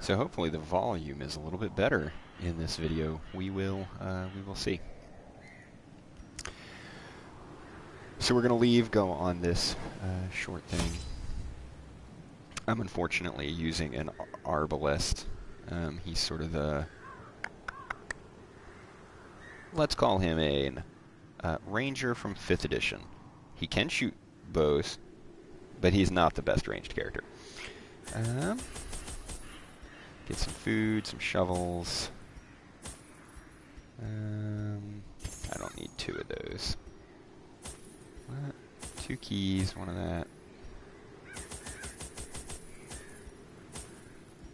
So hopefully the volume is a little bit better in this video. We will see. So we're going to go on this short thing. I'm unfortunately using an arbalist. He's sort of the... Let's call him a ranger from 5th edition. He can shoot bows, but he's not the best ranged character. Get some food, some shovels. I don't need 2 of those. What? 2 keys, 1 of that.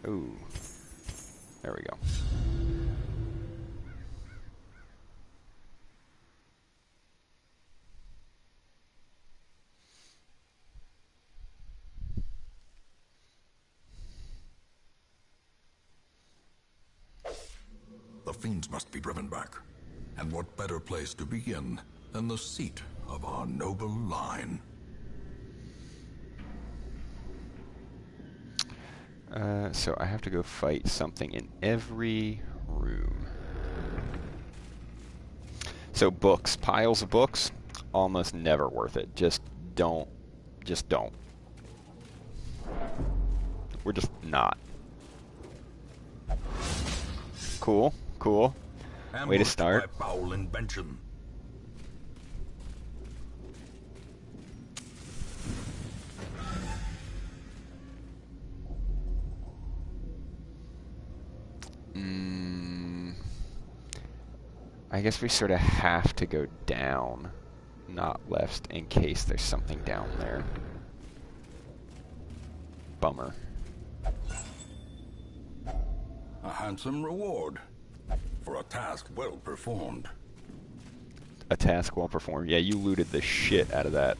Ooh. There we go. The fiends must be driven back. And what better place to begin than the seat of our noble line? So I have to go fight something in every room. So books, piles of books, almost never worth it. Just don't. We're just not. Cool. Way to start. By foul invention. I guess we sort of have to go down, not left, in case there's something down there. Bummer. A handsome reward for a task well performed. A task well performed. Yeah, you looted the shit out of that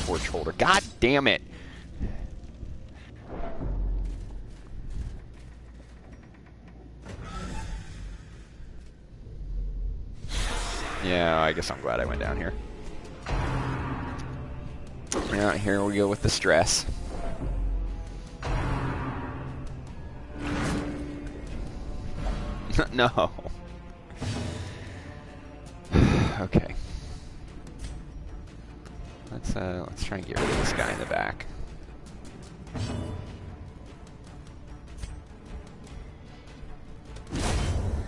torch holder. God damn it! Yeah, I guess I'm glad I went down here. Yeah, here we go with the stress. No. Okay. Let's try and get rid of this guy in the back.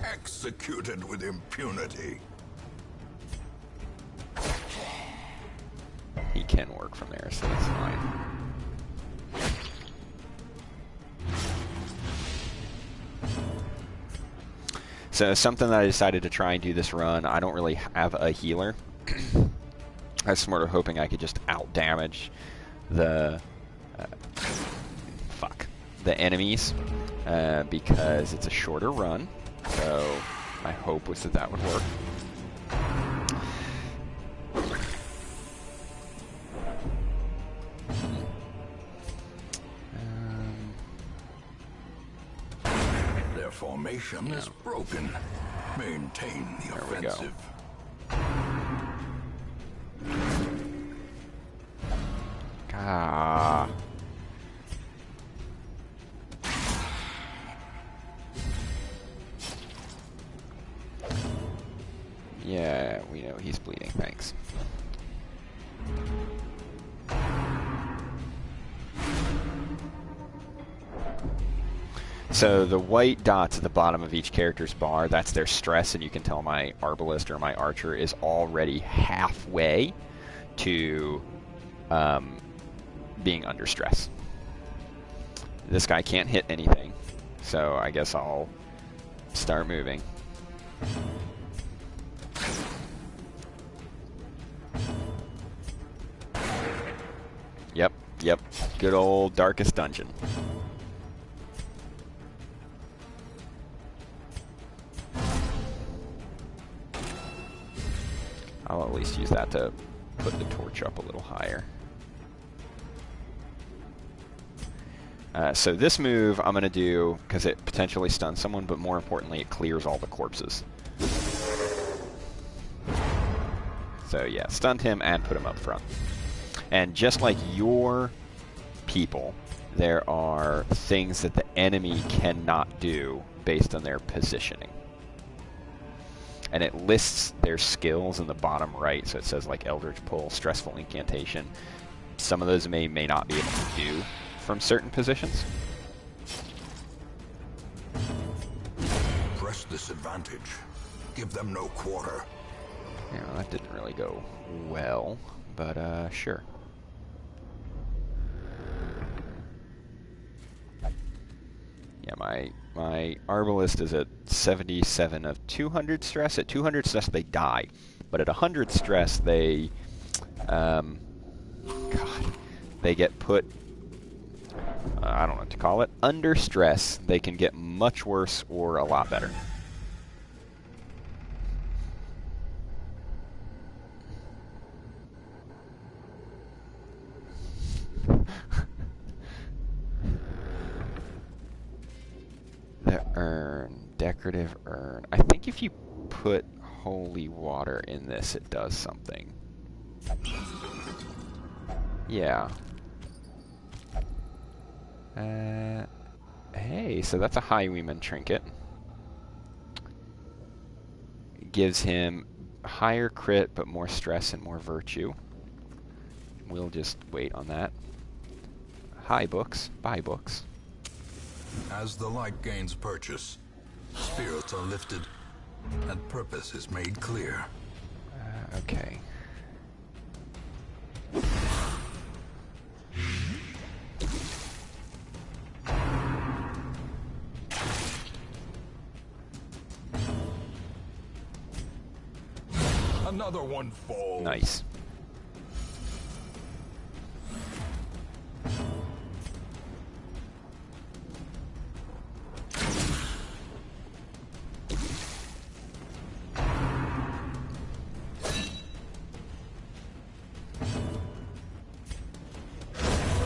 Executed with impunity. He can work from there, so that's fine. So something that I decided to try and do this run, I don't really have a healer. I was sort of hoping I could just out-damage the the enemies, because it's a shorter run. So my hope was that that would work. Their formation is broken. Maintain the offensive. Ah. Yeah, we know he's bleeding, thanks. So the white dots at the bottom of each character's bar, that's their stress, and you can tell my arbalist or my archer is already halfway to being under stress. This guy can't hit anything, so I guess I'll start moving. Yep, good old darkest dungeon. I'll at least use that to put the torch up a little higher. So this move I'm going to do because it potentially stuns someone, but more importantly, it clears all the corpses. So yeah, stunned him and put him up front. And just like your people, there are things that the enemy cannot do based on their positioning. And it lists their skills in the bottom right, so it says like Eldritch Pull, Stressful Incantation. Some of those may not be able to do from certain positions. Press this advantage. Give them no quarter. Yeah, well, that didn't really go well, but sure. Yeah, my Arbalist is at 77 of 200 stress. At 200 stress, they die. But at 100 stress, they... God. They get put... I don't know what to call it. Under stress, they can get much worse or a lot better. The urn, decorative urn. I think if you put holy water in this, it does something. Yeah. Hey, so that's a Highwayman trinket. It gives him higher crit, but more stress and more virtue. We'll just wait on that. High books, buy books. As the light gains purchase, spirits are lifted, and purpose is made clear. Okay. Another one falls. Nice.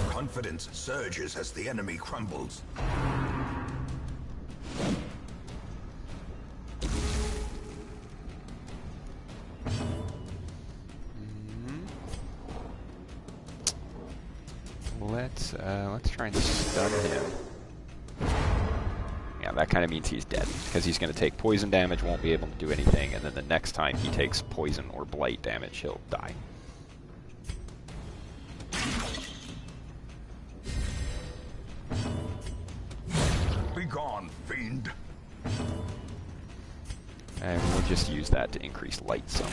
Confidence surges as the enemy crumbles. Let's try and stun him. Yeah, that kind of means he's dead, because he's going to take poison damage, won't be able to do anything, and then the next time he takes poison or blight damage, he'll die. Be gone, fiend. And we'll just use that to increase light some.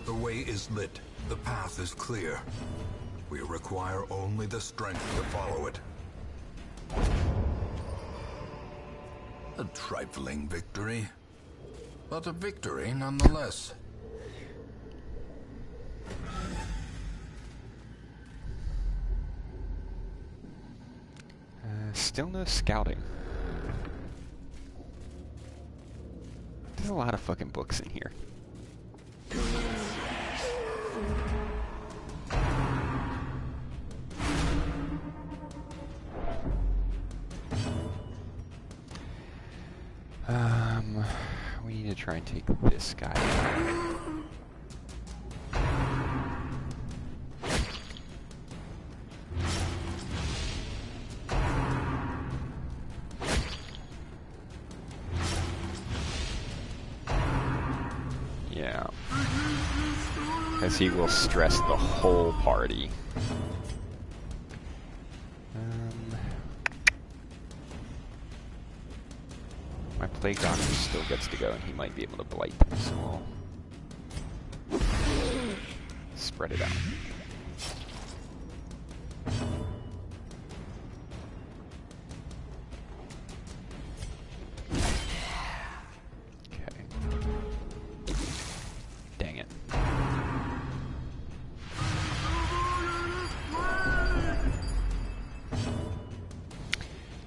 The way is lit. The path is clear. We require only the strength to follow it. A trifling victory, but a victory nonetheless. Still no scouting. There's a lot of fucking books in here. We need to try and take this guy out. Yeah. Because he will stress the whole party. My Plague Doctor still gets to go, and he might be able to blight them, so I'll spread it out. Okay. Dang it.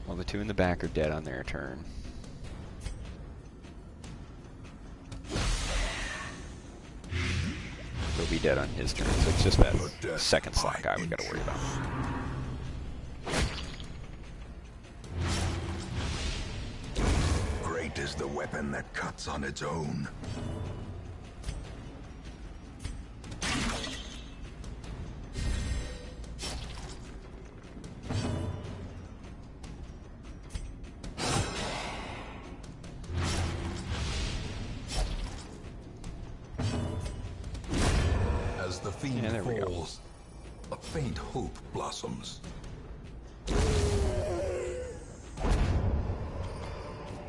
Well, the two in the back are dead on their turn. He'll be dead on his turn, so it's just that second slot guy we gotta worry about. Great is the weapon that cuts on its own. fiend there we go. falls, a faint hope blossoms.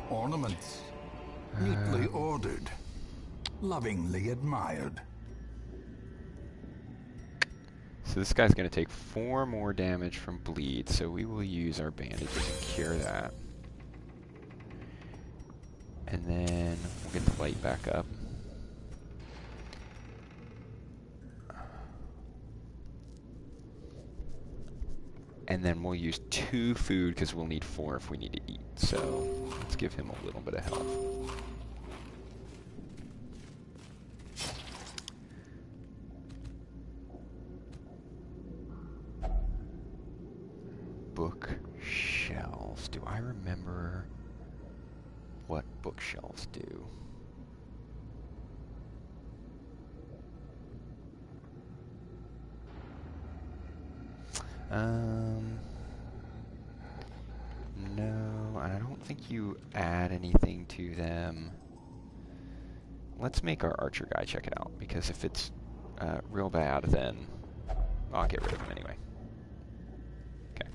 Ornaments, neatly ordered, lovingly admired. So this guy's going to take 4 more damage from bleed, so we will use our bandages and cure that. And then we'll get the light back up. And then we'll use 2 food because we'll need 4 if we need to eat. So let's give him a little bit of health. Bookshelves. Do I remember what bookshelves do? No, I don't think you add anything to them. Let's make our archer guy check it out, because if it's real bad, then I'll get rid of him anyway. Okay.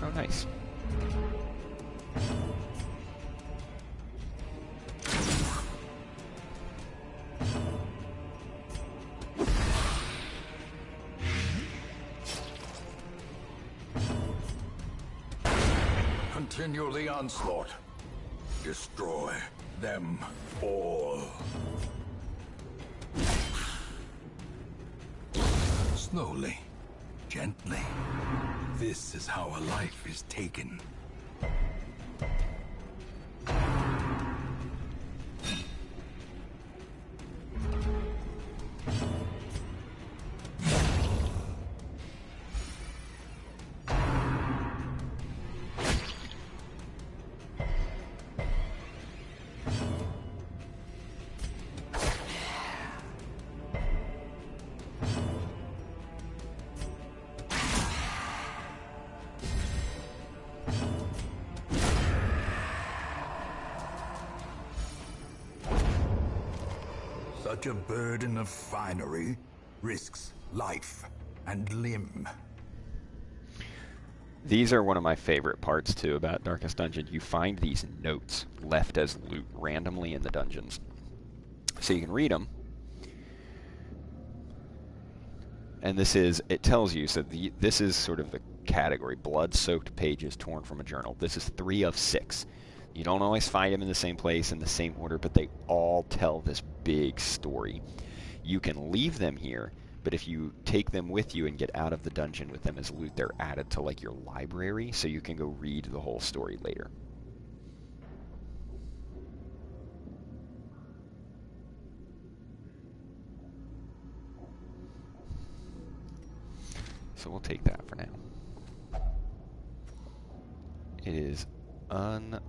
Oh, nice. Continue the onslaught. Destroy them all. Slowly, gently. This is how a life is taken. Such a burden of finery risks life and limb. These are one of my favorite parts, too, about Darkest Dungeon. You find these notes left as loot randomly in the dungeons. So you can read them. And this is, it tells you, so this is sort of the category, blood-soaked pages torn from a journal. This is 3 of 6. You don't always find them in the same place, in the same order, but they all tell this big story. You can leave them here, but if you take them with you and get out of the dungeon with them as loot, they're added to like your library, so you can go read the whole story later. So we'll take that for now. It is unlocked.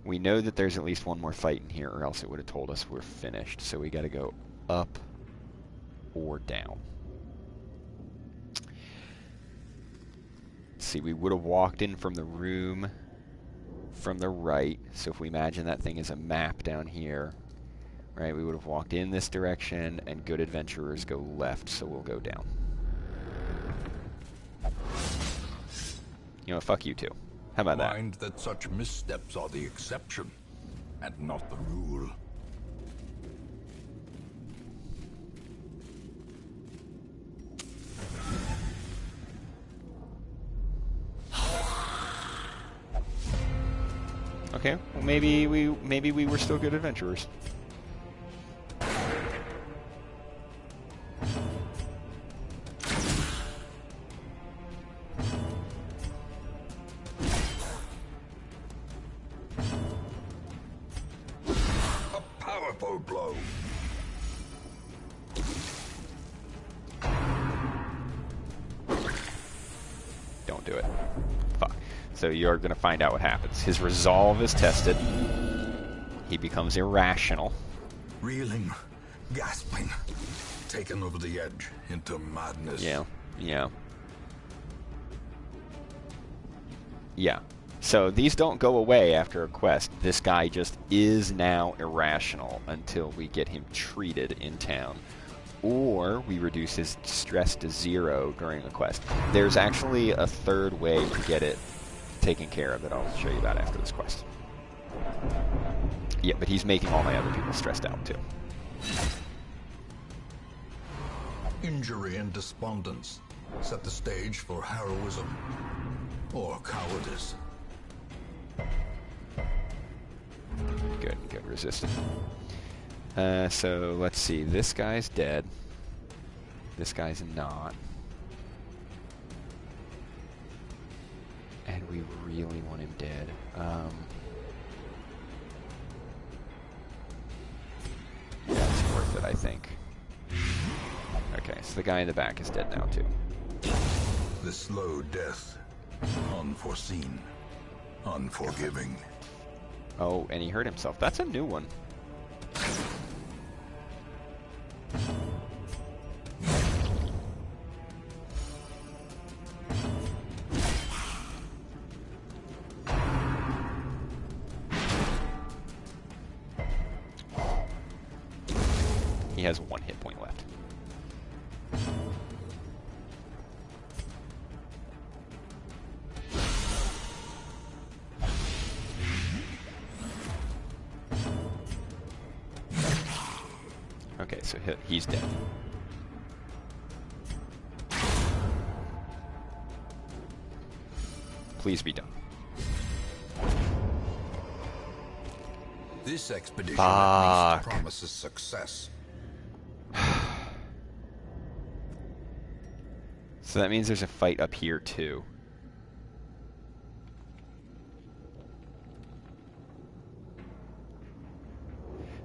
We know that there's at least one more fight in here, or else it would have told us we're finished. So we got to go up or down. Let's see, we would have walked in from the room from the right. So if we imagine that thing is a map down here, right, we would have walked in this direction, and good adventurers go left, so we'll go down. You know, fuck you too. How about that? Mind that such missteps are the exception, and not the rule. Okay, well maybe we were still good adventurers. Blow. Don't do it. Fuck. So you're going to find out what happens. His resolve is tested. He becomes irrational. Reeling, gasping, taken over the edge into madness. Yeah, yeah. Yeah. So these don't go away after a quest. This guy just is now irrational until we get him treated in town. Or we reduce his stress to 0 during a quest. There's actually a third way to get it taken care of that I'll show you about after this quest. Yeah, but he's making all my other people stressed out too. Injury and despondence set the stage for heroism or cowardice. Good, resistant. So let's see. This guy's dead. This guy's not. And we really want him dead. That's worth it, I think. Okay, so the guy in the back is dead now, too. The slow death, unforeseen, unforgiving. Oh, and he hurt himself. That's a new one. He has 1 hit point left. Okay, so he's dead. Please be done. This expedition Fuck. at least promises success. So that means there's a fight up here too.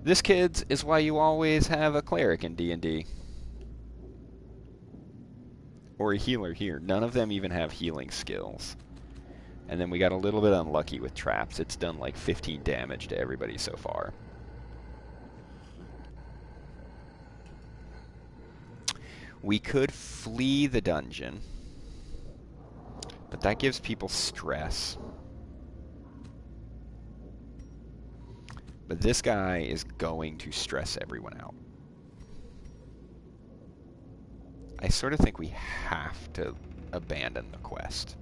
This, kids, is why you always have a cleric in D&D. Or a healer here. None of them even have healing skills. And then we got a little bit unlucky with traps. It's done like 15 damage to everybody so far. We could flee the dungeon, but that gives people stress. But this guy is going to stress everyone out. I sort of think we have to abandon the quest.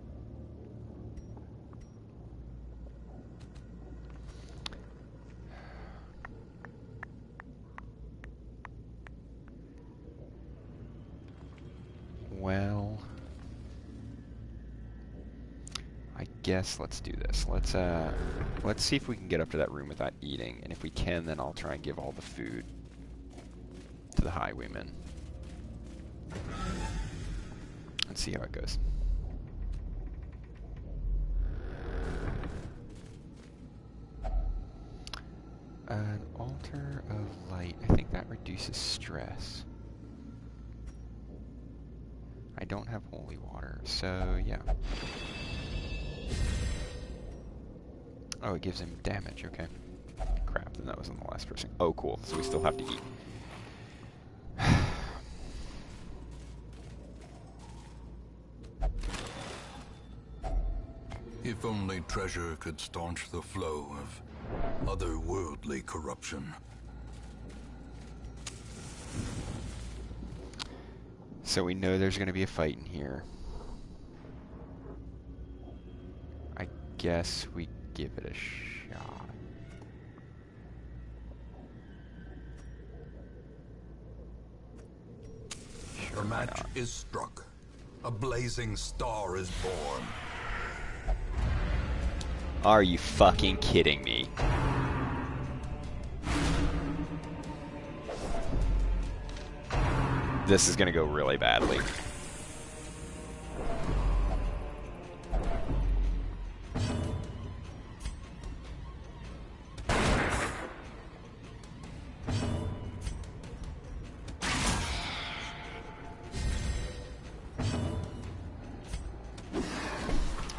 Well, I guess let's do this. Let's see if we can get up to that room without eating, and if we can, then I'll try and give all the food to the highwaymen. Let's see how it goes. An altar of light. I think that reduces stress. I don't have holy water, so yeah. Oh, it gives him damage, okay. Crap, then that wasn't the last person. Oh, cool, so we still have to eat. If only treasure could staunch the flow of otherworldly corruption. So we know there's going to be a fight in here. I guess we give it a shot. Sure, The match is struck. A blazing star is born. Are you fucking kidding me? This is gonna go really badly.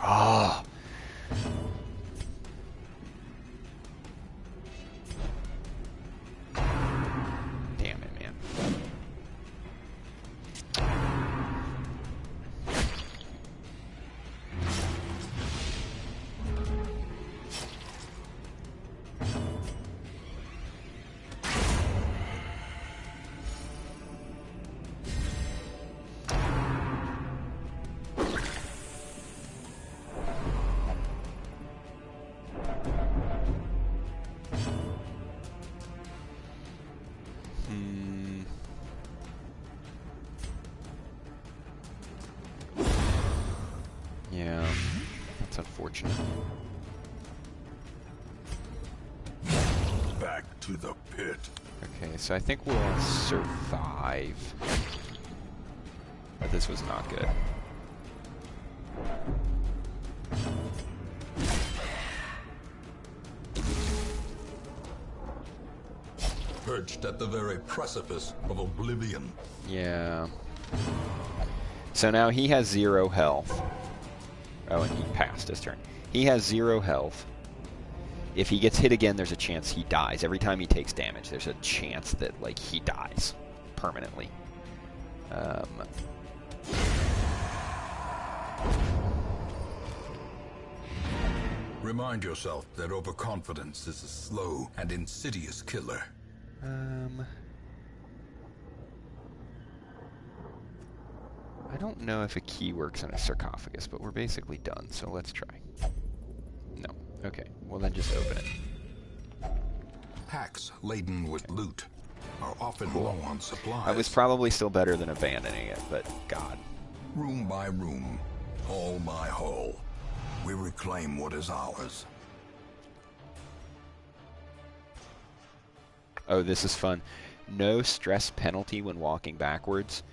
Ah. Damn it, man. That's unfortunate. Back to the pit. Okay, so I think we'll survive. But this was not good. Perched at the very precipice of oblivion. Yeah. So now he has 0 health. Oh, and he passed his turn. He has 0 health. If he gets hit again, there's a chance he dies. Every time he takes damage, there's a chance that, like, he dies permanently. Remind yourself that overconfidence is a slow and insidious killer. I don't know if a key works in a sarcophagus, but we're basically done, so let's try. No. Okay, well then just open it. Packs laden with loot are often low on supplies. I was probably still better than abandoning it, but God. Room by room, hall by hall, we reclaim what is ours. Oh, this is fun. No stress penalty when walking backwards.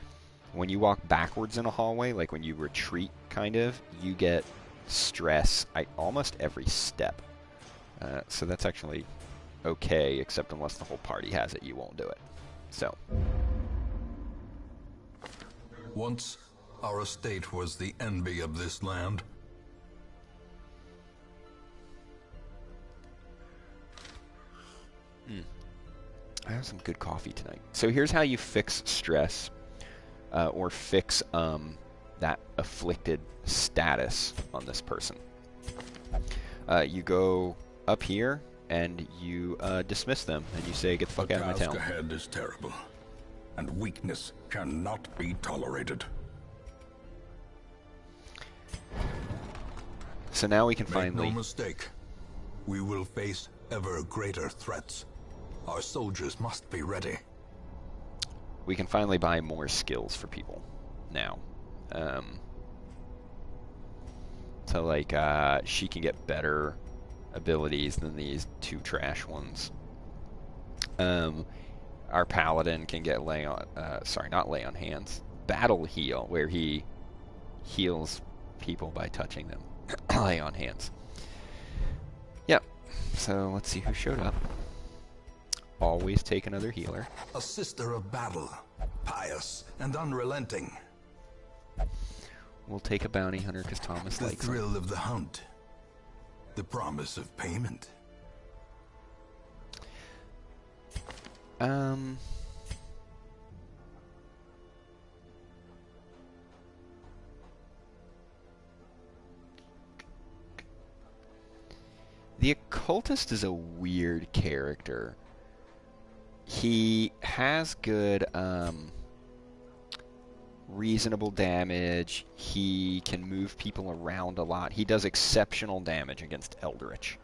When you walk backwards in a hallway, like when you retreat, kind of, you get stress almost every step. So that's actually okay, except unless the whole party has it, you won't do it. So. Once, our estate was the envy of this land. I have some good coffee tonight. So here's how you fix stress, or fix that afflicted status on this person. You go up here and you dismiss them, and you say, "Get the fuck out of my town." The task ahead is terrible, and weakness cannot be tolerated. So now we can Make finally... no mistake, we will face ever greater threats. Our soldiers must be ready. We can finally buy more skills for people now. So like, she can get better abilities than these 2 trash ones. Our paladin can get lay on, not lay on hands, battle heal, where he heals people by touching them. Lay on hands. Yep. So let's see who showed up. Always take another healer. A sister of battle, pious and unrelenting. We'll take a bounty hunter because Thomas The likes thrill of the hunt. The promise of payment. The Occultist is a weird character. He has good, reasonable damage. He can move people around a lot. He does exceptional damage against Eldritch.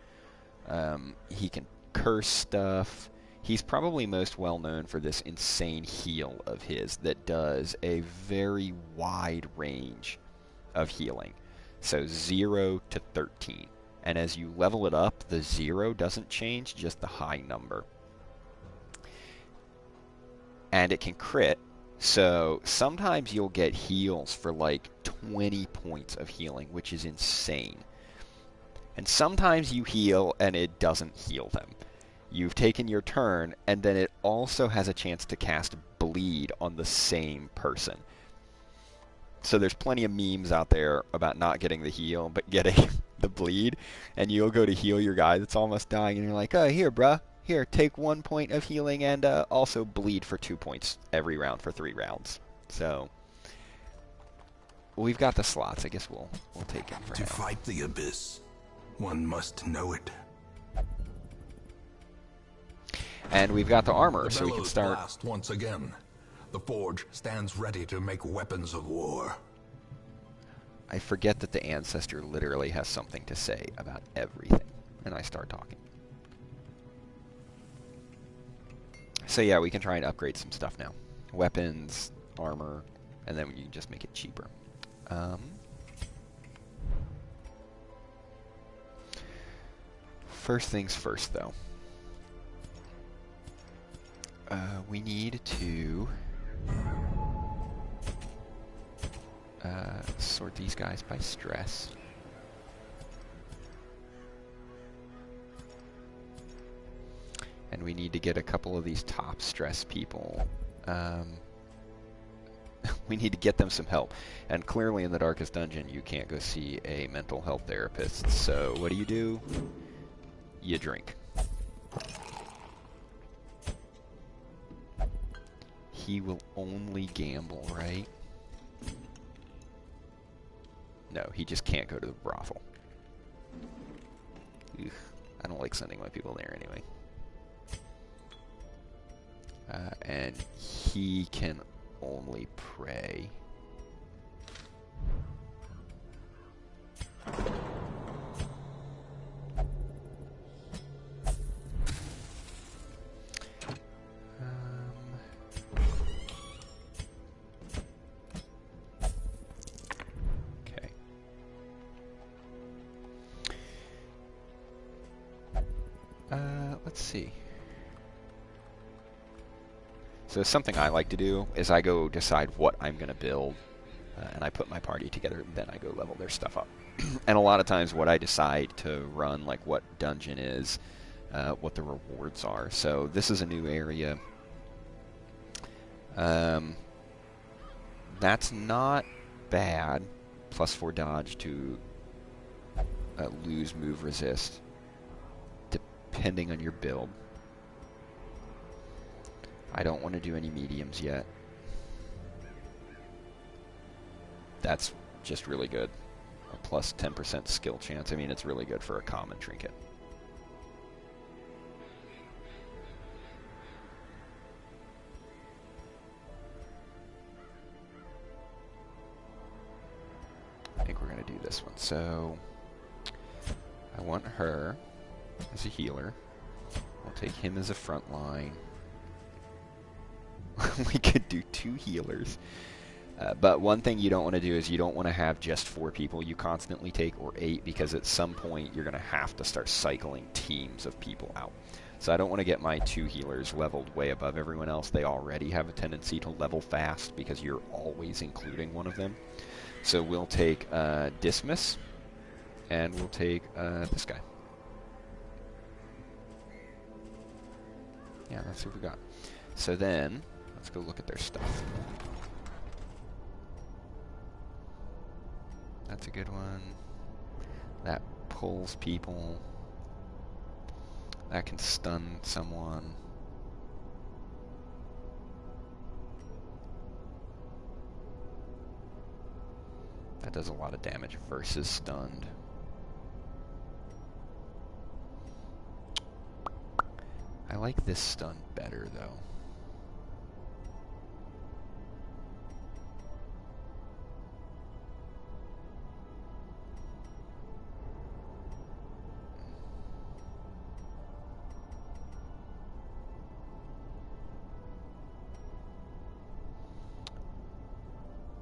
He can curse stuff. He's probably most well known for this insane heal of his that does a very wide range of healing. So 0 to 13. And as you level it up, the 0 doesn't change, just the high number. And it can crit, so sometimes you'll get heals for like 20 points of healing, which is insane. And sometimes you heal and it doesn't heal them. You've taken your turn, and then it also has a chance to cast bleed on the same person. So there's plenty of memes out there about not getting the heal, but getting the bleed. And you'll go to heal your guy that's almost dying, and you're like, "Oh, here, bruh. Here, take 1 point of healing and also bleed for 2 points every round for 3 rounds." So we've got the slots. I guess we'll take it for To now. fight the abyss, one must know it. And we've got the armor, The so we can bellows start. blast once again. The forge stands ready to make weapons of war. I forget that the ancestor literally has something to say about everything, and I start talking. So yeah, we can try and upgrade some stuff now. Weapons, armor, and then you can just make it cheaper. First things first, though. We need to sort these guys by stress. And we need to get a couple of these top stress people. We need to get them some help. And clearly in the Darkest Dungeon, you can't go see a mental health therapist. So what do? You drink. He will only gamble, right? No, he just can't go to the brothel. Ugh, I don't like sending my people there anyway. And he can only pray. Okay. Let's see. So something I like to do is I go decide what I'm going to build, and I put my party together, and then I go level their stuff up. And a lot of times what I decide to run, like what dungeon is, what the rewards are. So this is a new area. That's not bad. +4 dodge to lose move resist, depending on your build. I don't want to do any mediums yet. That's just really good. A plus 10% skill chance. I mean, it's really good for a common trinket. I think we're going to do this one. So, I want her as a healer. We'll take him as a front line. We could do 2 healers. But one thing you don't want to do is you don't want to have just 4 people you constantly take, or 8, because at some point you're going to have to start cycling teams of people out. So I don't want to get my 2 healers leveled way above everyone else. They already have a tendency to level fast because you're always including one of them. So we'll take Dismiss, and we'll take this guy. Yeah, that's who we got. So then, let's go look at their stuff. That's a good one. That pulls people. That can stun someone. That does a lot of damage versus stunned. I like this stun better, though.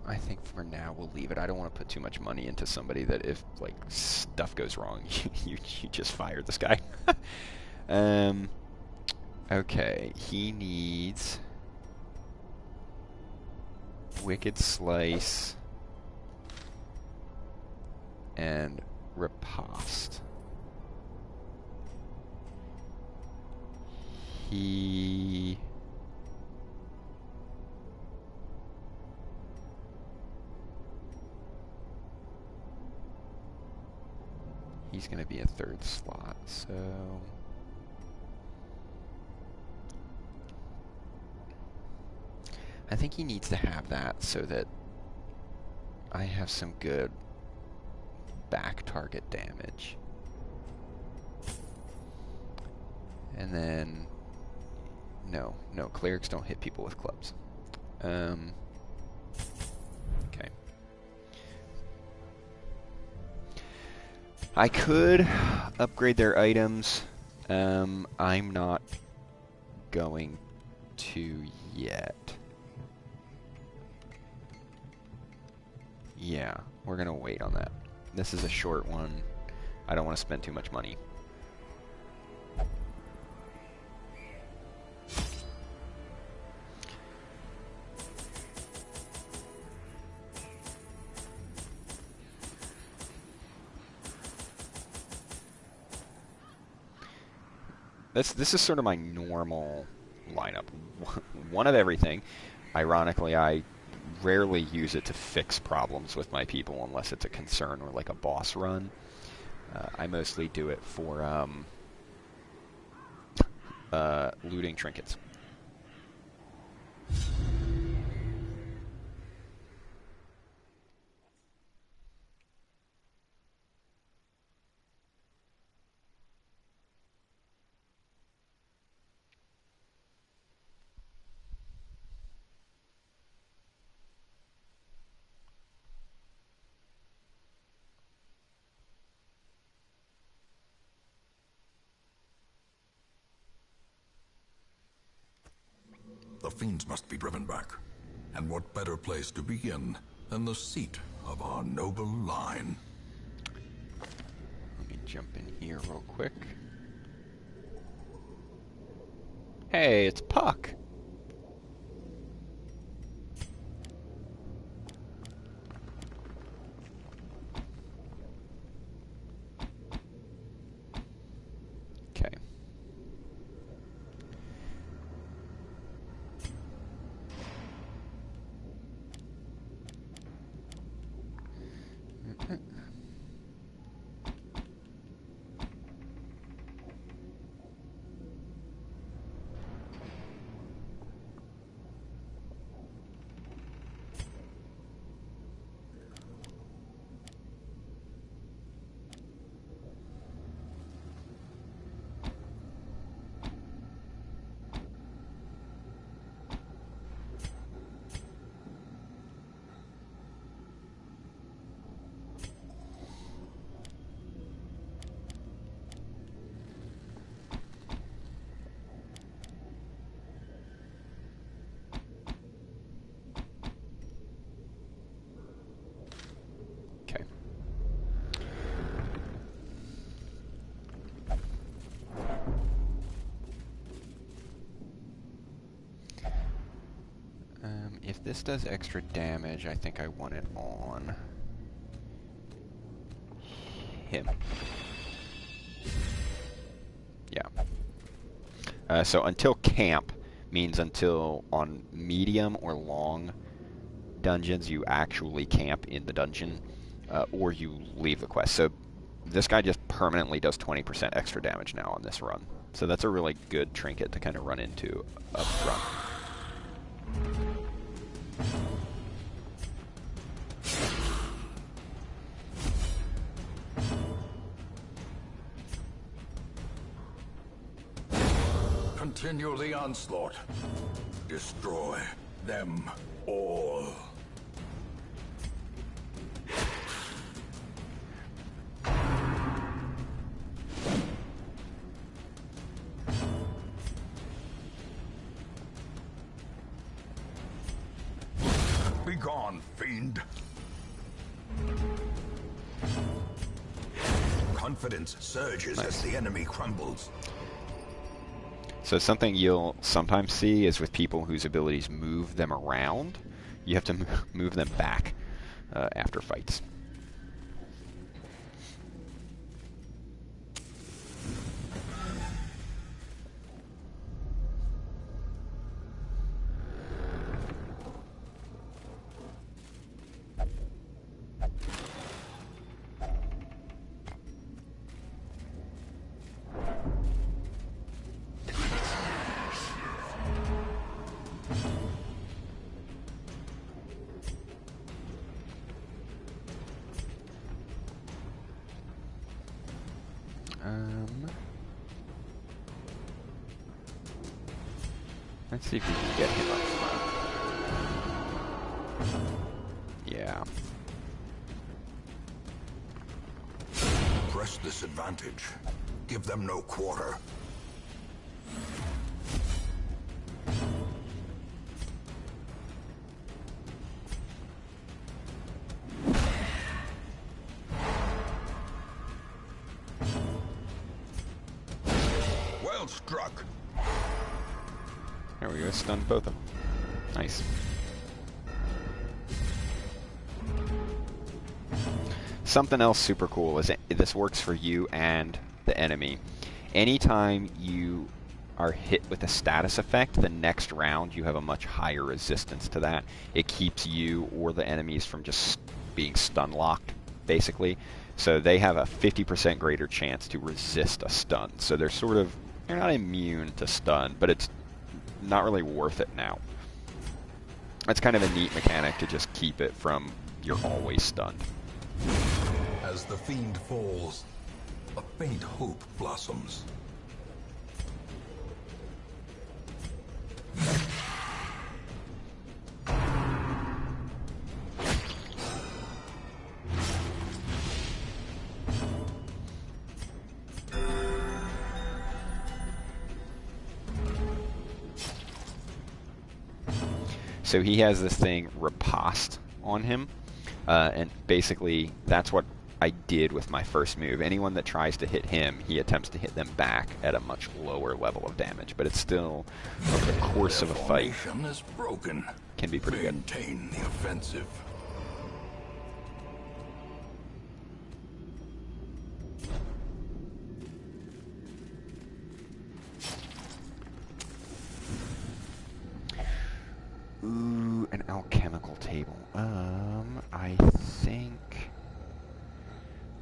I think for now we'll leave it. I don't want to put too much money into somebody that if, like, stuff goes wrong, you just fire this guy. Okay, he needs Wicked Slice and Riposte. He's going to be a 3rd slot, so I think he needs to have that so that I have some good back target damage. And then, no, clerics don't hit people with clubs. Okay. I could upgrade their items. I'm not going to yet. Yeah, we're gonna wait on that. This is a short one. I don't want to spend too much money. this is sort of my normal lineup. One of everything. Ironically, I rarely use it to fix problems with my people unless it's a concern or like a boss run. I mostly do it for looting trinkets. The fiends must be driven back. And what better place to begin than the seat of our noble line? Let me jump in here real quick. Hey, it's Puck. Okay. If this does extra damage, I think I want it on him. Yeah. So until camp means until on medium or long dungeons you actually camp in the dungeon, or you leave the quest. So this guy just permanently does 20% extra damage now on this run. So that's a really good trinket to kind of run into up front. Continue the onslaught. Destroy them all. Begone, fiend. Confidence surges as the enemy crumbles. So something you'll sometimes see is with people whose abilities move them around, you have to move them back after fights. Let's see if we can get him up front. Yeah. Press this advantage. Give them no quarter. Well struck. There we go, stunned both of them. Nice. Something else super cool is this works for you and the enemy. anytime you are hit with a status effect, the next round you have a much higher resistance to that. It keeps you or the enemies from just being stun locked, basically. So they have a 50% greater chance to resist a stun. So they're not immune to stun, but it's not really worth it now. It's kind of a neat mechanic to just keep it from you're always stunned. As the fiend falls, a faint hope blossoms. So he has this thing, riposte, on him, and basically that's what I did with my first move. Anyone that tries to hit him, he attempts to hit them back at a much lower level of damage, but it's still, over the course of a fight, is broken. Can be pretty good. Maintain the offensive. Ooh, an alchemical table.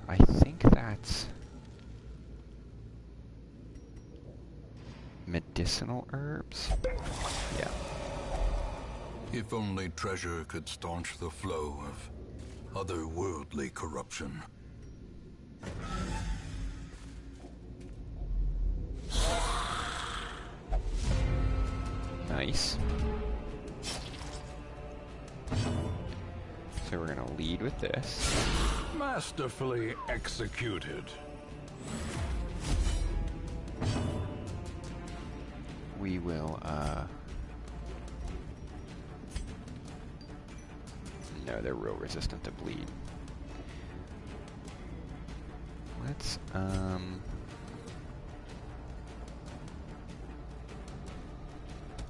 I think that's medicinal herbs. Yeah. If only treasure could staunch the flow of otherworldly corruption. Nice. So we're gonna lead with this. Masterfully executed. We will, no, they're real resistant to bleed. Let's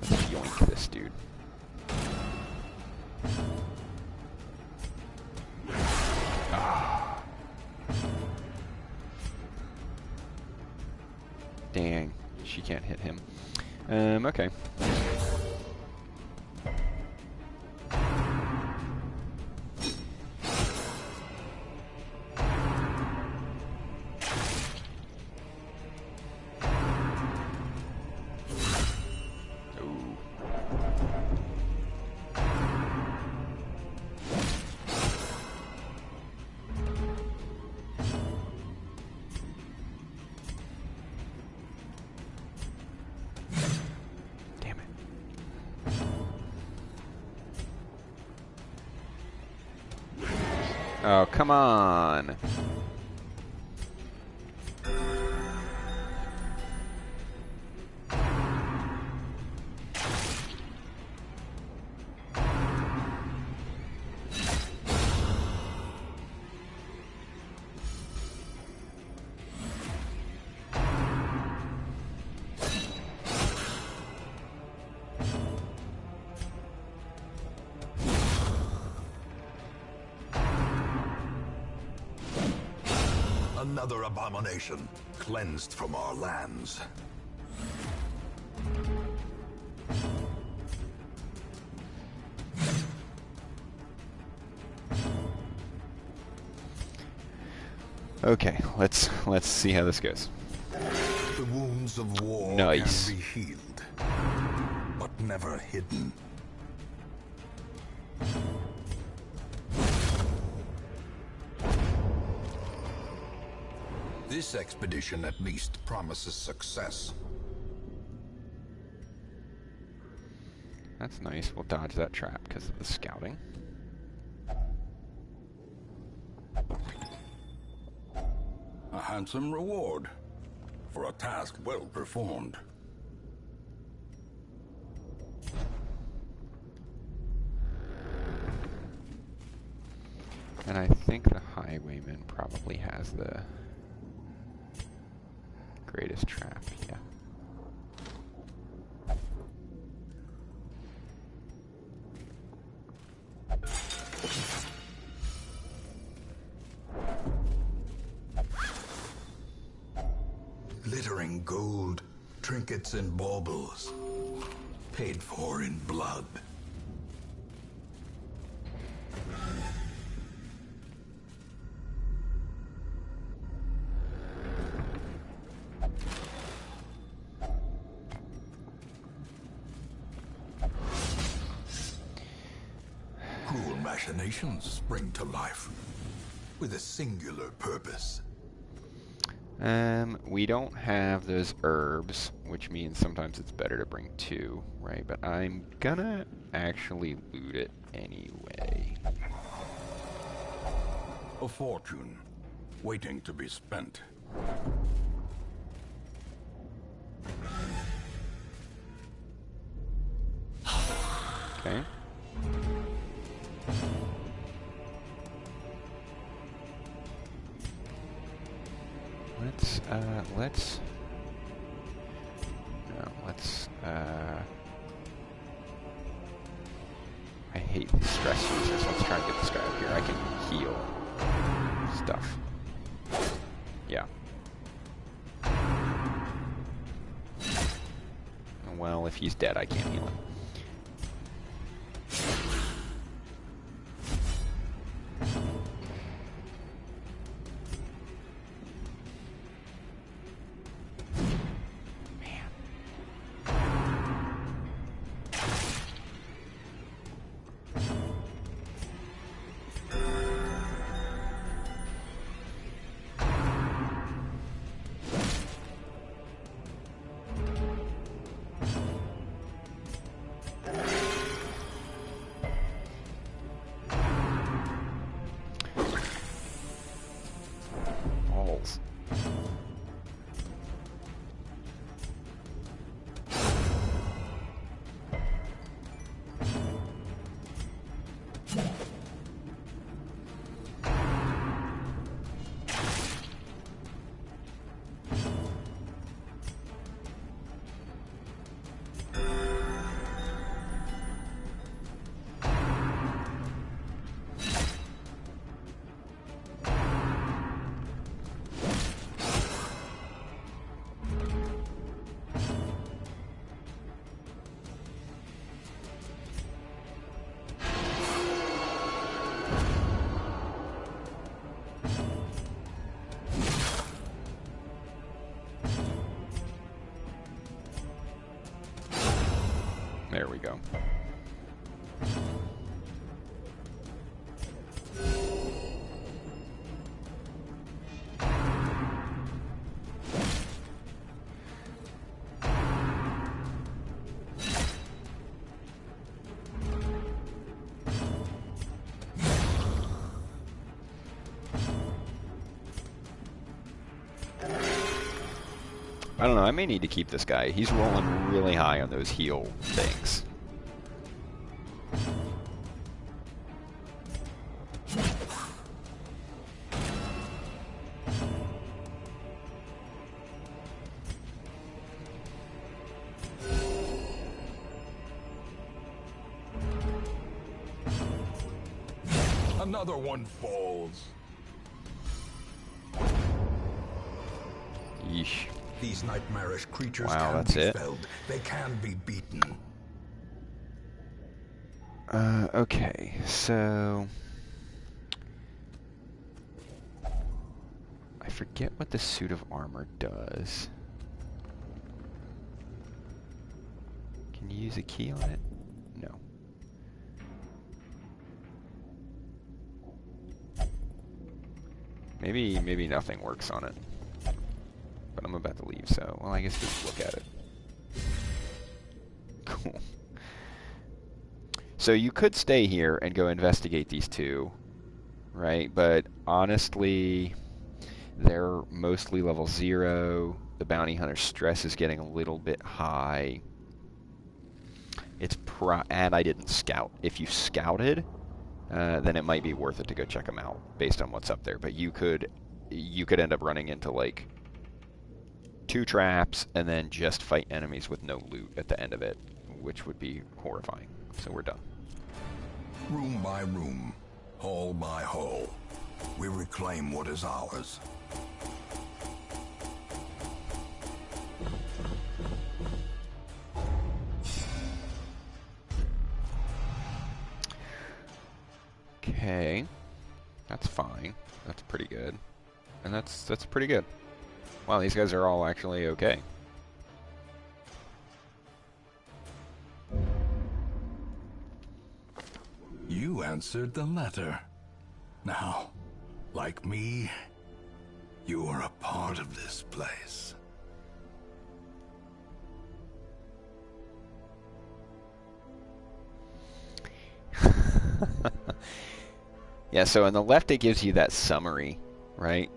yoink this dude. Ah. Dang, she can't hit him. Okay. Oh, come on. Another abomination, cleansed from our lands. Okay, let's see how this goes. The wounds of war Nice. can be healed, but never hidden. This expedition at least promises success. That's nice. We'll dodge that trap because of the scouting. A handsome reward for a task well performed. And I think the highwayman probably has the greatest trap, yeah. glittering gold, trinkets and baubles, paid for in blood. Cruel machinations spring to life with a singular purpose. We don't have those herbs, which means sometimes it's better to bring 2, right? But I'm gonna actually loot it anyway. A fortune waiting to be spent. Okay. I hate these stress users. Let's try and get this guy up here. I can heal stuff. Yeah. Well, if he's dead, I can't heal him. There we go. I don't know, I may need to keep this guy. He's rolling really high on those heal things. Another one falls. Yeesh. These nightmarish creatures Wow, can that's be it? felled. They can be beaten. Okay, so... I forget what the suit of armor does. Can you use a key on it? No. Maybe nothing works on it. But I'm about to leave, so, well, I guess just look at it. Cool. So you could stay here and go investigate these two, right? But honestly, they're mostly level 0. The bounty hunter's stress is getting a little bit high. And I didn't scout. If you scouted, then it might be worth it to go check them out based on what's up there. But you could end up running into like 2 traps and then just fight enemies with no loot at the end of it, which would be horrifying. So we're done. Room by room, hall by hall, we reclaim what is ours. okay. That's fine. That's pretty good. And that's pretty good. Wow, these guys are all actually okay. You answered the letter. Now, like me, you are a part of this place. Yeah, so on the left it gives you that summary, right?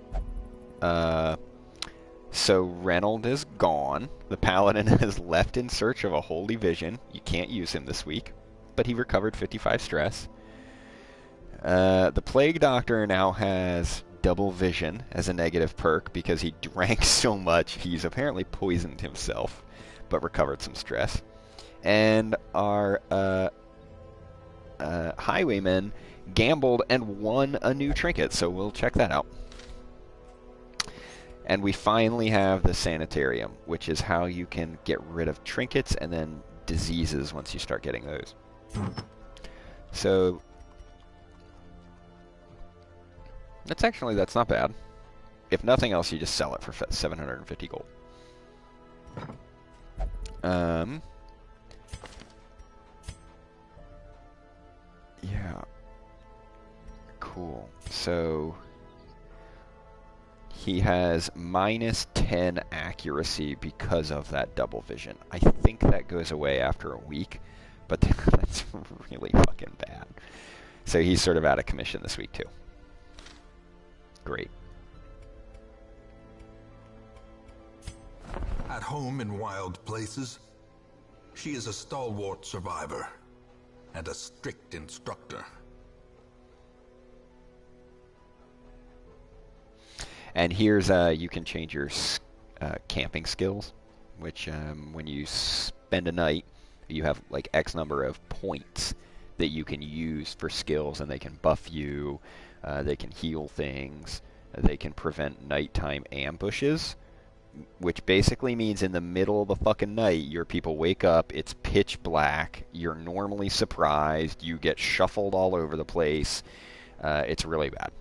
So Reynold is gone. The paladin is left in search of a holy vision. You can't use him this week, but he recovered 55 stress. The plague doctor now has double vision as a negative perk because he drank so much he's apparently poisoned himself, but recovered some stress. And our highwayman gambled and won a new trinket, so we'll check that out. And we finally have the sanitarium, which is how you can get rid of trinkets and then diseases once you start getting those. So that's not bad. If nothing else, you just sell it for 750 gold. Yeah. Cool. So he has minus 10 accuracy because of that double vision. I think that goes away after a week, but that's really fucking bad. So he's sort of out of commission this week too. Great. At home in wild places, she is a stalwart survivor and a strict instructor. And here's you can change your camping skills, which when you spend a night, you have like X number of points that you can use for skills, and they can buff you, they can heal things, they can prevent nighttime ambushes, which basically means in the middle of the fucking night, your people wake up, it's pitch black, you're normally surprised, you get shuffled all over the place, it's really bad.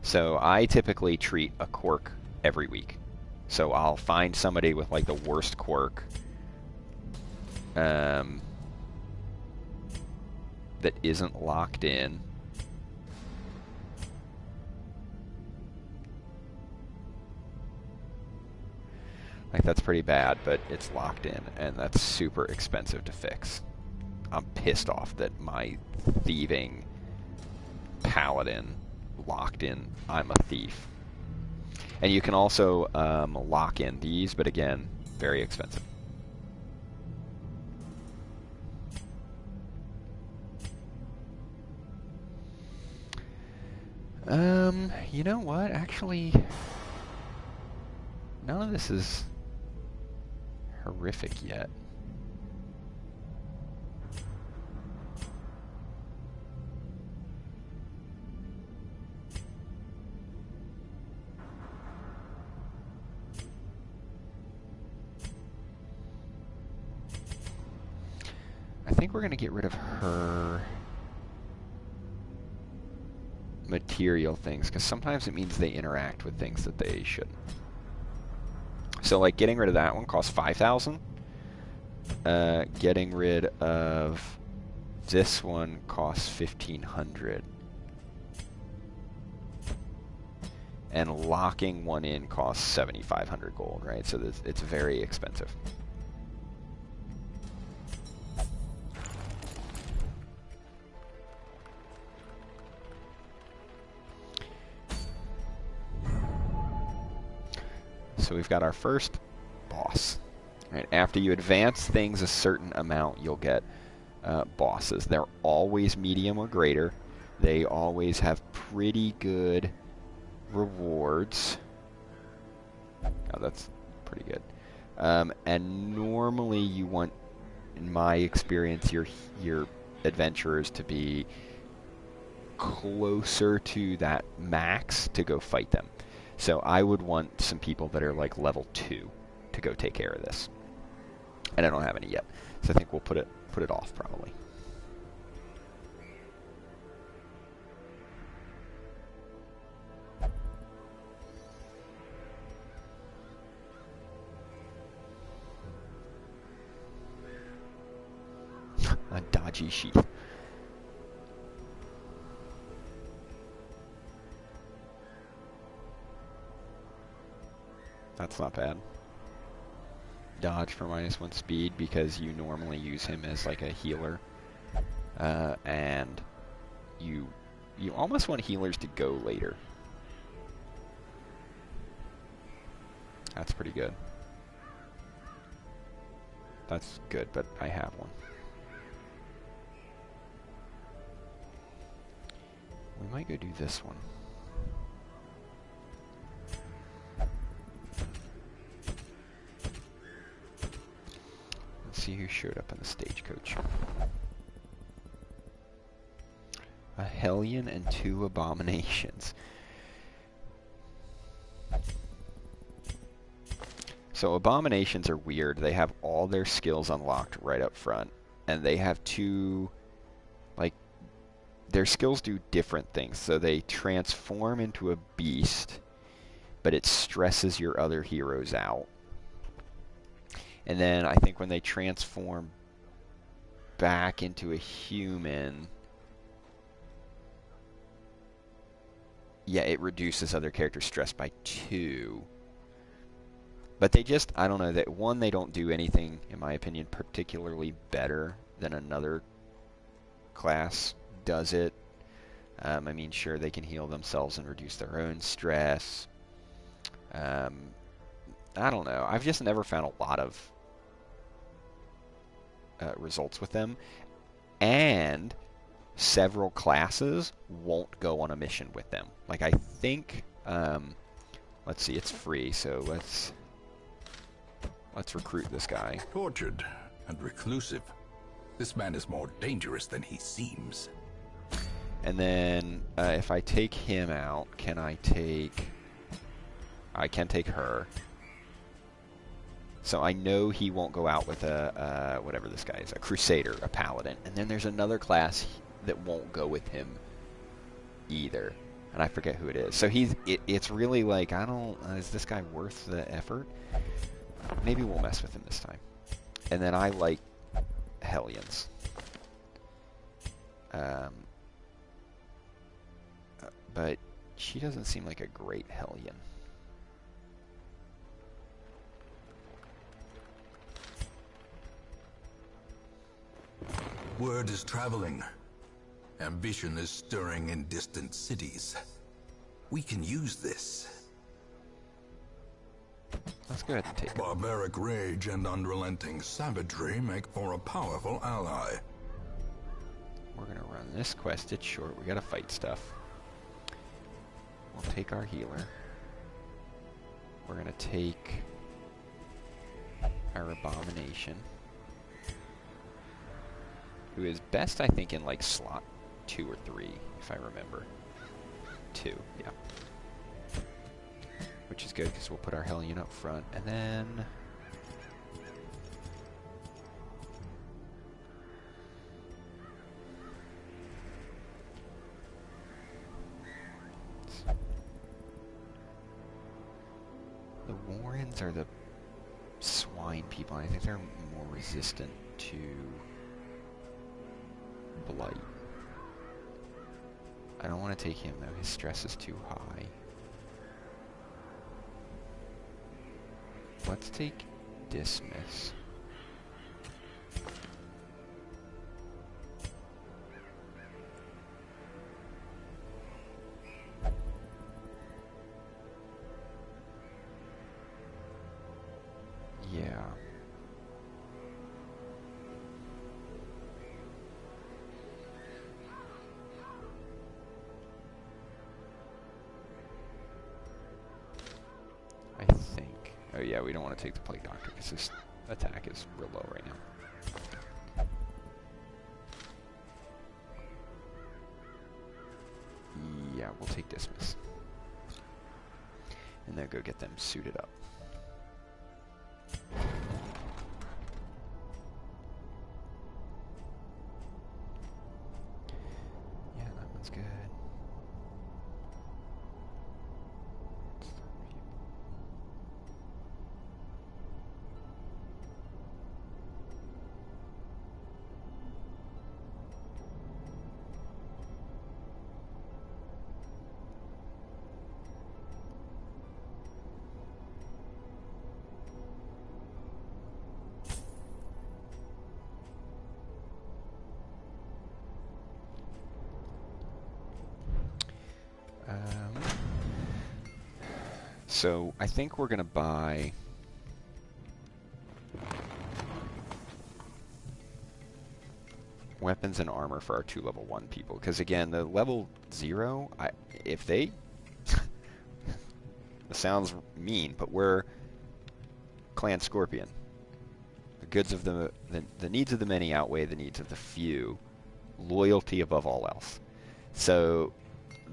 So I typically treat a quirk every week. So I'll find somebody with like the worst quirk that isn't locked in. Like that's pretty bad, but it's locked in, and that's super expensive to fix. I'm pissed off that my thieving paladin locked in I'm a thief. And you can also lock in these, but again, very expensive. You know what? Actually, none of this is horrific yet. I think we're going to get rid of her material things, because sometimes it means they interact with things that they shouldn't. So like getting rid of that one costs 5,000. Getting rid of this one costs 1,500. And locking one in costs 7,500 gold, right? So it's very expensive. So we've got our first boss. Right? After you advance things a certain amount, you'll get bosses. They're always medium or greater. They always have pretty good rewards. Oh, that's pretty good. And normally you want, in my experience, your adventurers to be closer to that max to go fight them. So I would want some people that are like level 2 to go take care of this. and I don't have any yet. So I think we'll put it off probably. A dodgy sheath. That's not bad. Dodge for -1 speed because you normally use him as like a healer, and you almost want healers to go later. That's pretty good. That's good, but I have one. We might go do this one. Let's see who showed up in the stagecoach. A Hellion and 2 Abominations. So Abominations are weird. They have all their skills unlocked right up front, and they have 2, like, their skills do different things. So they transform into a beast, but it stresses your other heroes out. And then I think when they transform back into a human, yeah, it reduces other characters' stress by 2. But they just, I don't know, that one, they don't do anything, in my opinion, particularly better than another class does it. I mean, sure, they can heal themselves and reduce their own stress. I don't know. I've just never found a lot of results with them. And several classes won't go on a mission with them. Like, I think, let's see, it's free, so let's recruit this guy. Tortured and reclusive. This man is more dangerous than he seems. And then, if I take him out, can I take... I can take her. So I know he won't go out with a, whatever this guy is, a crusader, a paladin. And then there's another class that won't go with him either. And I forget who it is. So it's really like, I don't, is this guy worth the effort? Maybe we'll mess with him this time. And then I like Hellions. But she doesn't seem like a great Hellion. Word is traveling. Ambition is stirring in distant cities. We can use this. Let's go ahead and take it. Barbaric rage and unrelenting savagery make for a powerful ally. We're going to run this quest. It's short. We got to fight stuff. We'll take our healer. We're going to take our Abomination, who is best, I think, in like slot 2 or 3, if I remember. 2, yeah. Which is good because we'll put our Hellion up front, and then the Warrens are the swine people. I think they're more resistant to blight. I don't want to take him though. His stress is too high. Let's take Dismiss. Yeah. I think. Oh yeah, we don't want to take the Plague Doctor because this attack is real low right now. Yeah, we'll take Dismiss. And then go get them suited up. That's good. So I think we're going to buy weapons and armor for our 2 level 1 people. Because again, the level 0, if they... It sounds mean, but we're Clan Scorpion. The goods of the needs of the many outweigh the needs of the few. Loyalty above all else. So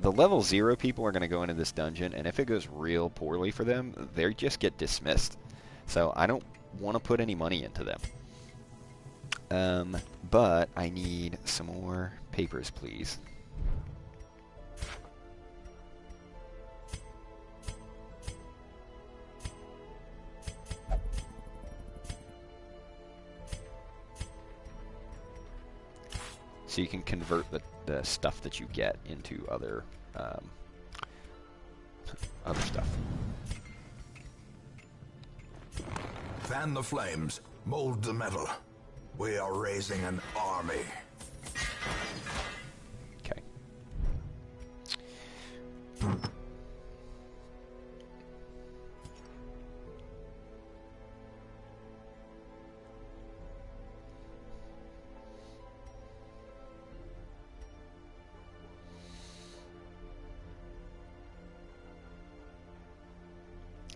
the level 0 people are going to go into this dungeon, and if it goes real poorly for them, they just get dismissed. So I don't want to put any money into them. But I need some more papers, please. So you can convert the stuff that you get into other stuff. Fan the flames, mold the metal. We are raising an army. Okay.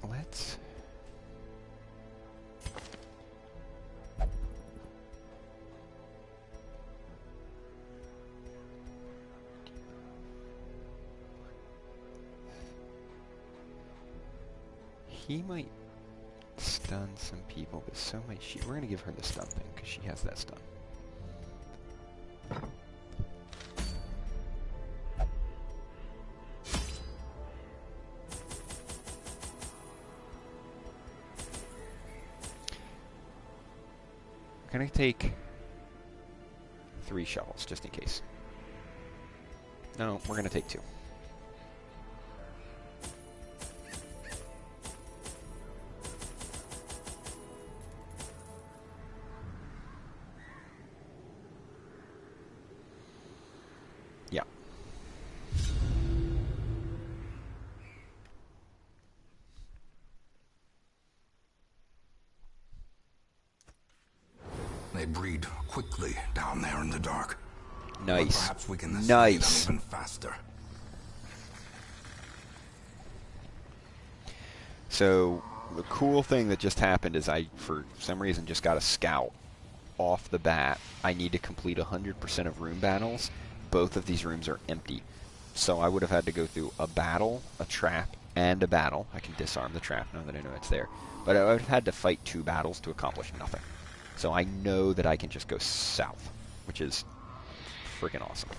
Let's... He might stun some people, but so might she. We're going to give her the stun thing, because she has that stun. I'm going to take 3 shovels, just in case. No, we're going to take 2. Yeah. They breed quickly down there in the dark. Nice. But perhaps we can Nice. them even faster. So the cool thing that just happened is I, for some reason, just got a scout off the bat. I need to complete 100% of room battles. Both of these rooms are empty. So I would have had to go through a battle, a trap, and a battle. I can disarm the trap now that I know it's there. But I would have had to fight 2 battles to accomplish nothing. So I know that I can just go south, which is freaking awesome.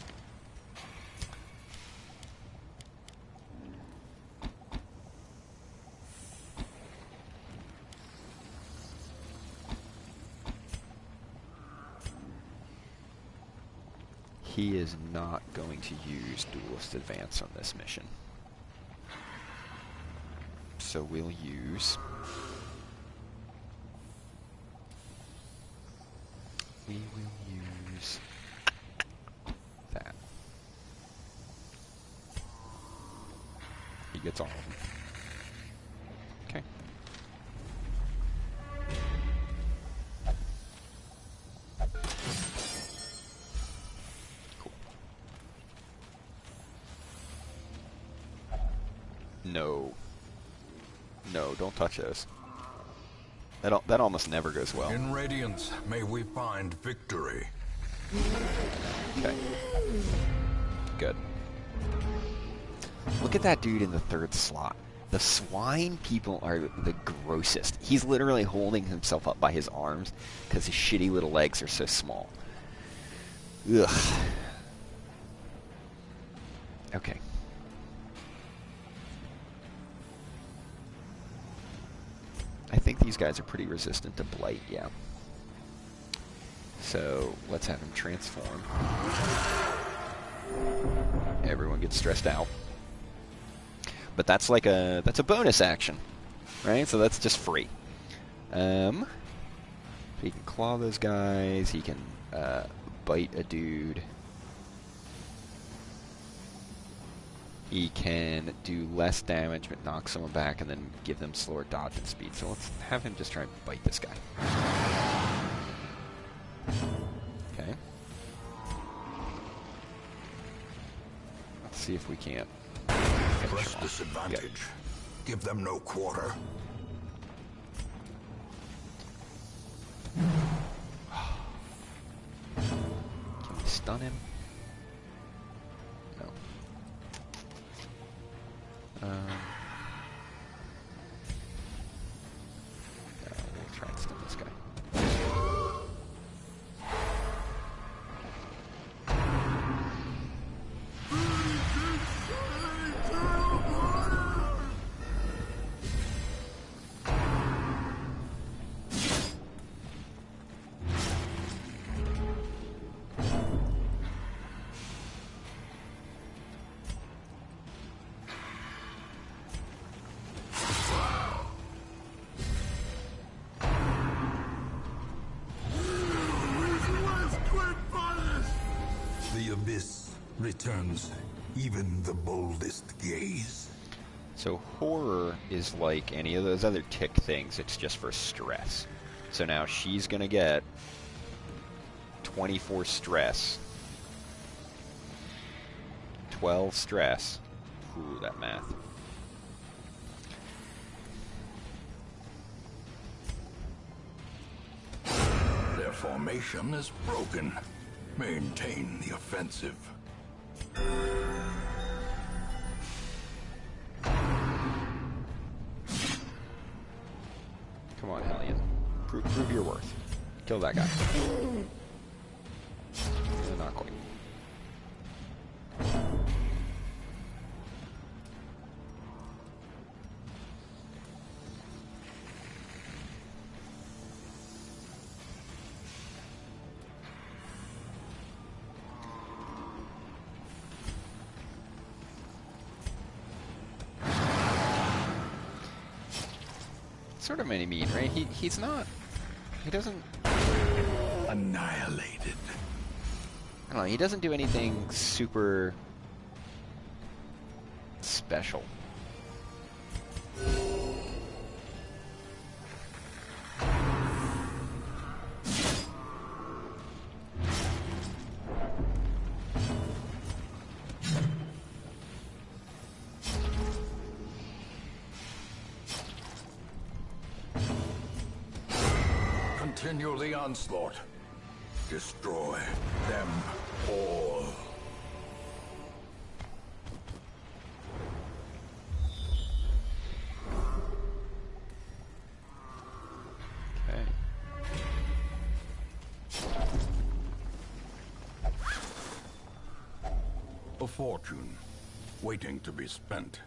He is not going to use Duelist Advance on this mission. So we'll use... We will use that. He gets all of them. Okay. Cool. No. No, don't touch those. That almost never goes well. In Radiance, may we find victory. Okay. Good. Look at that dude in the 3rd slot. The swine people are the grossest. He's literally holding himself up by his arms because his shitty little legs are so small. Ugh. Okay. I think these guys are pretty resistant to blight, yeah. So let's have him transform. Everyone gets stressed out. But that's like that's a bonus action, right? So that's just free. So he can claw those guys. He can bite a dude. He can do less damage but knock someone back and then give them slower dodge and speed. So let's have him just try and bite this guy. Okay. Let's see if we can't Press disadvantage. Yep. Give them no quarter. Can we stun him? No. No, we'll try and stun this guy. The abyss returns even the boldest gaze. So horror is like any of those other tick things, it's just for stress. So now she's gonna get 24 stress. 12 stress. Ooh, that math. Their formation is broken. Maintain the offensive. Come on, Hellion. Prove your worth. Kill that guy. Not quite. Sort of many mean, right? He's not. He doesn't. Annihilated. I don't know. He doesn't do anything super special. Continue the onslaught. Destroy them all. Okay. A fortune waiting to be spent.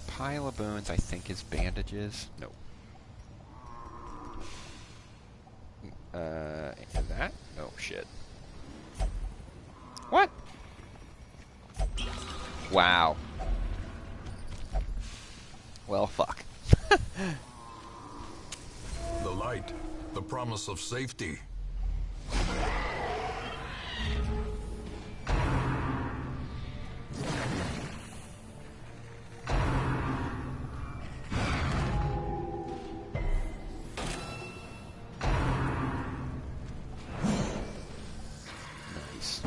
Pile of bones, I think, is bandages. Nope. That? Oh, shit. What? Wow. Well, fuck. The light, the promise of safety. Nice.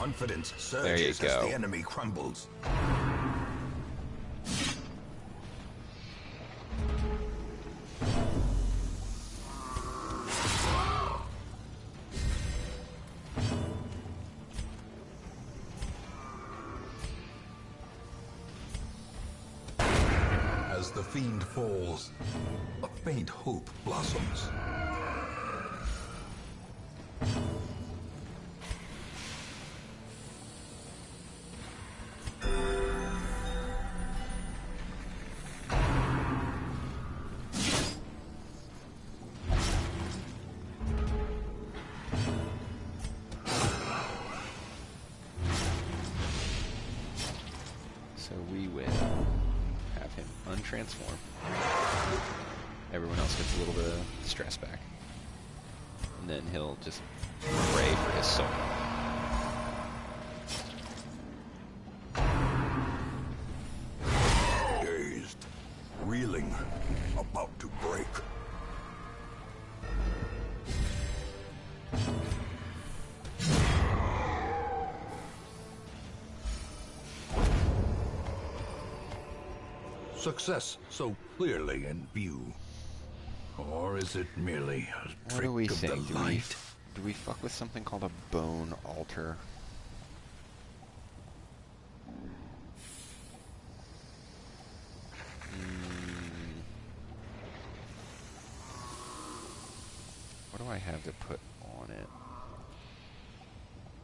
Confidence There you surges as go. the enemy crumbles. As the fiend falls, a faint hope blossoms. So we will have him untransform. Everyone else gets a little bit of stress back. And then he'll just pray for his soul. Dazed, reeling, about to break. Success so clearly in view. Or is it merely a What trick do we of the think? light? Do we fuck with something called a bone altar? What do I have to put on it?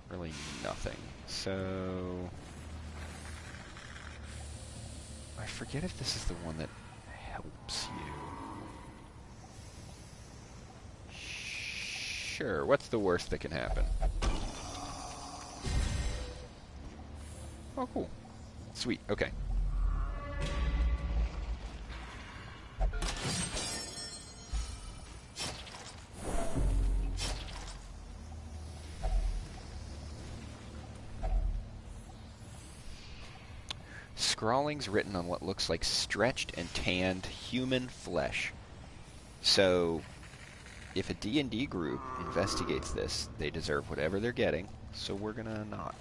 Really nothing. So I forget if this is the one that helps you. Sure, what's the worst that can happen? Oh, cool. Sweet, okay. Scrawlings written on what looks like stretched and tanned human flesh. So if a D&D group investigates this, they deserve whatever they're getting, so we're gonna not.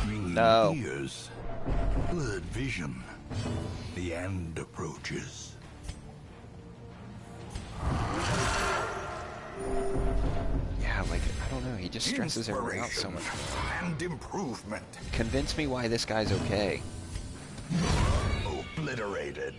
Ringing No. ears, blurred vision. The end approaches. Yeah, like, I don't know, he just stresses everyone out so much more. And improvement. Convince me why this guy's okay. Obliterated.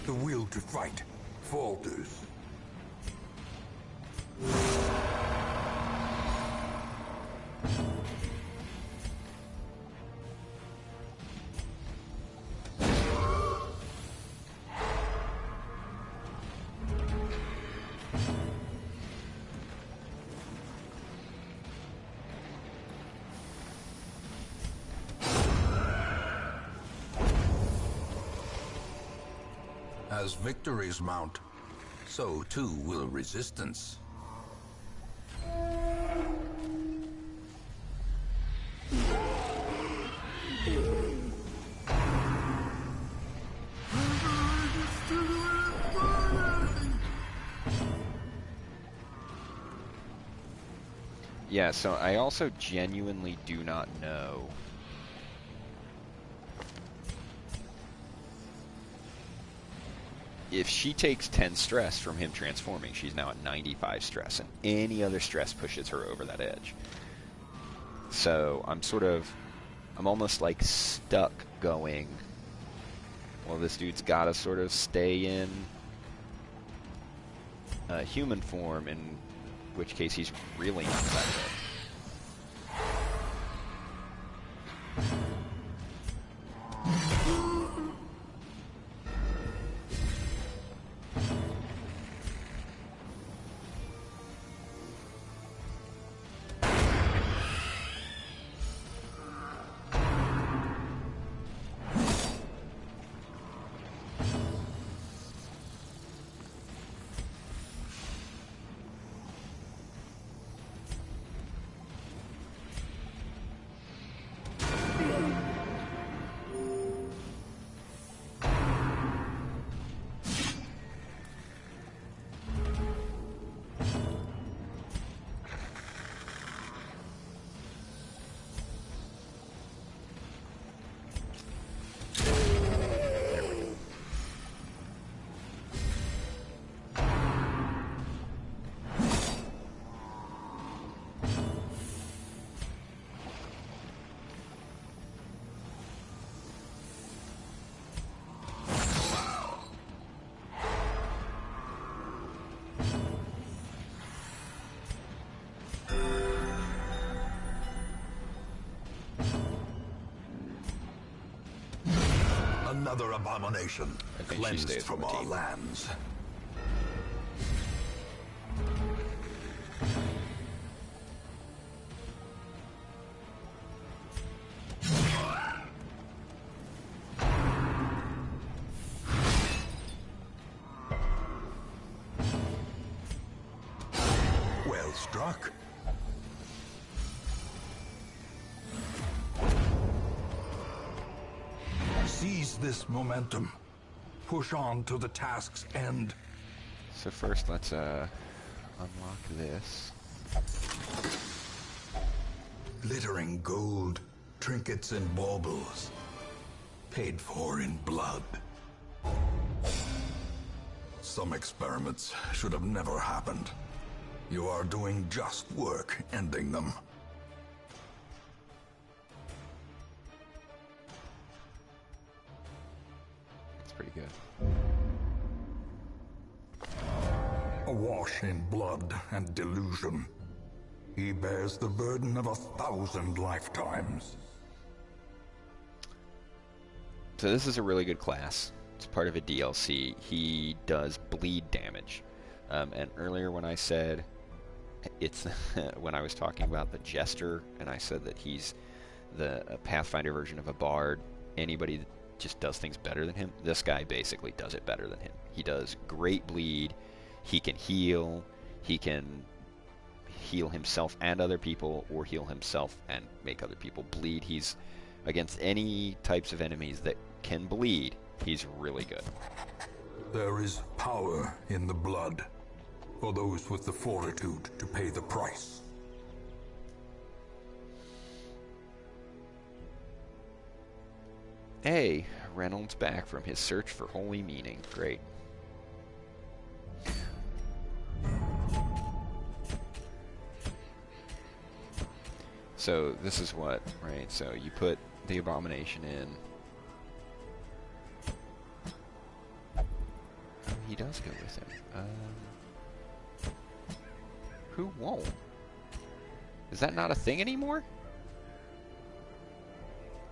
The will to fight falters. As victories mount, so too will resistance. Yeah, so I also genuinely do not know if she takes 10 stress from him transforming, she's now at 95 stress, and any other stress pushes her over that edge. So I'm almost like stuck going, well, this dude's gotta sort of stay in human form, in which case he's really not that good. Another abomination I think she cleansed stays from on the our team. lands. Well struck. Seize this momentum. Push on to the task's end. So first, let's unlock this. Glittering gold, trinkets and baubles. Paid for in blood. Some experiments should have never happened. You are doing just work ending them. It's pretty good. Awash in blood and delusion. He bears the burden of 1,000 lifetimes. So this is a really good class. It's part of a DLC. He does bleed damage. And earlier when I said it's when I was talking about the Jester, and I said that he's the Pathfinder version of a bard, anybody that just does things better than him, this guy basically does it better than him. He does great bleed. He can heal. He can heal himself and other people, or heal himself and make other people bleed. He's against any types of enemies that can bleed. He's really good. There is power in the blood, for those with the fortitude to pay the price. Hey, Reynolds back from his search for holy meaning. Great. So this is what, right? So you put the Abomination in. Oh, he does go with him. Who won't? Is that not a thing anymore?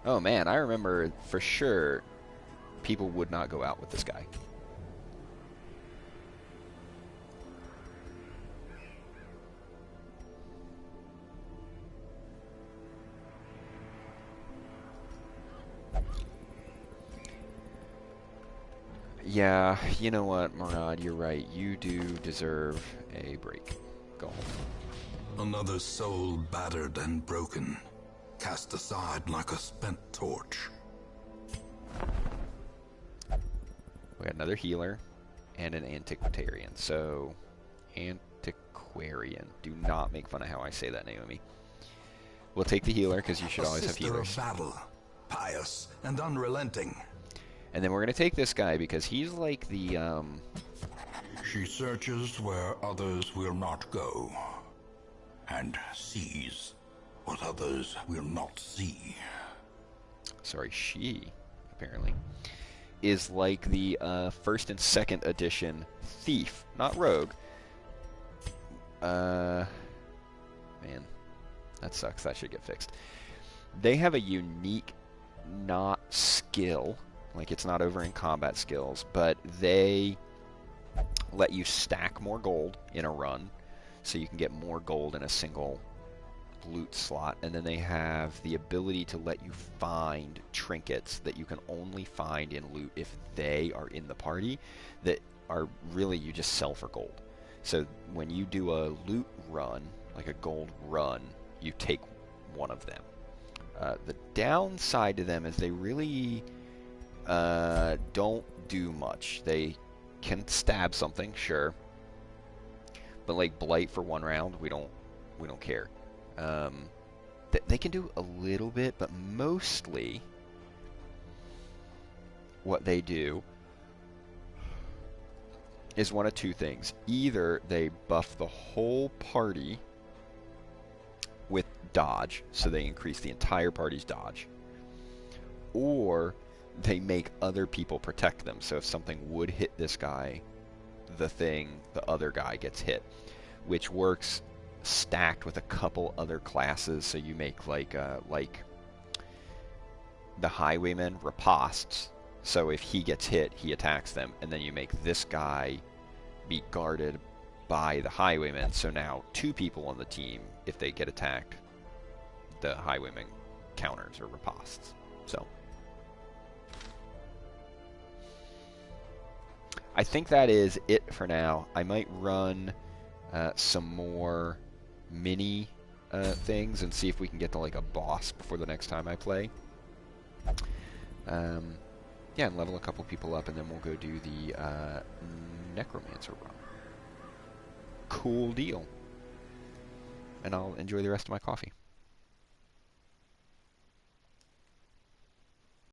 Oh man, I remember for sure people would not go out with this guy. Yeah, you know what, Murad, you're right. You do deserve a break. Go home. Another soul battered and broken, cast aside like a spent torch. We got another healer and an Antiquarian. So, Antiquarian. Do not make fun of how I say that, Naomi. We'll take the healer because you should always have healers. Sister of battle, pious and unrelenting. And then we're going to take this guy because he's like the, She searches where others will not go, and sees what others will not see. Sorry, she, apparently, is like the first and second edition thief, not rogue, Man, that sucks. That should get fixed. They have a unique, not skill, like it's not over in combat skills, but they let you stack more gold in a run, so you can get more gold in a single loot slot, and then they have the ability to let you find trinkets that you can only find in loot if they are in the party, that are really you just sell for gold. So when you do a loot run, like a gold run, you take one of them. The downside to them is they really don't do much. They can stab something, sure, but like blight for one round, we don't care. They can do a little bit, but mostly what they do is one of two things. Either they buff the whole party with dodge, so they increase the entire party's dodge, or they make other people protect them. So if something would hit this guy, the other guy gets hit, which works stacked with a couple other classes. So you make like the highwayman ripostes, so if he gets hit, he attacks them, and then you make this guy be guarded by the highwayman, so now two people on the team, if they get attacked, the highwayman counters or ripostes. So I think that is it for now. I might run some more mini things and see if we can get to like a boss before the next time I play. Yeah, and level a couple people up, and then we'll go do the Necromancer run. Cool deal. And I'll enjoy the rest of my coffee.